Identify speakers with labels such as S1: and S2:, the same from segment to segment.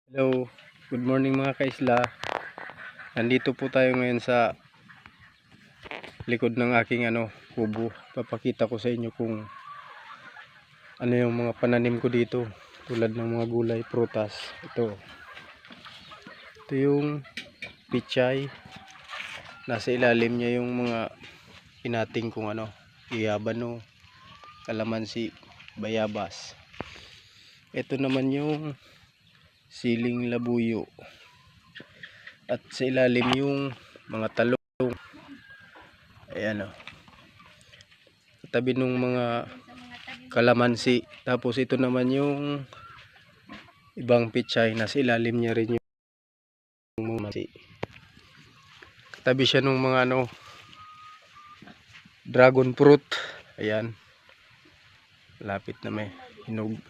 S1: Hello, good morning mga kaisla. Nandito po tayo ngayon sa likod ng aking kubo. Papakita ko sa inyo kung ano yung mga pananim ko dito, tulad ng mga gulay, prutas. Ito yung pichay. Nasa ilalim niya yung mga inating kung iyabano, kalamansi, bayabas. Ito naman yung siling labuyo. At sa ilalim yung mga talong. Ayan o. Tabi nung mga kalamansi. Tapos ito naman yung ibang pichay. Nasa ilalim niya rin yung mga mansi. Katabi siya nung mga dragon fruit. Ayan. Lapit na may hinog.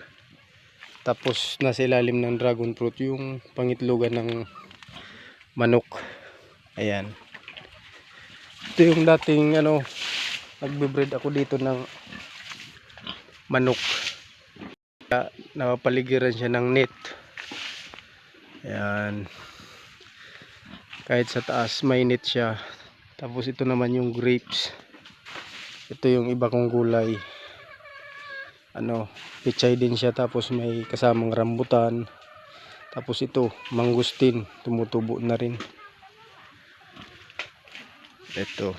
S1: Tapos nasa ilalim ng dragon fruit yung pangitlogan ng manok. Ayan. Ito yung dating nagbe-breed ako dito ng manok. Napapaligiran siya ng net. Ayan. Kahit sa taas may net siya. Tapos ito naman yung grapes. Ito yung iba kong gulay. Pichay din siya, tapos may kasamang rambutan. Tapos ito, mangustin, tumutubo na rin. Ito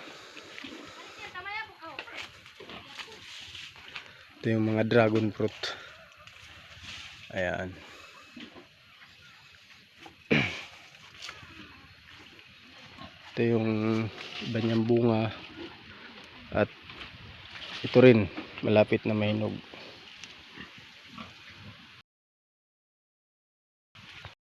S1: yung mga dragon fruit. Ayan. Ito yung iba niyang bunga. At ito rin, malapit na mahinog.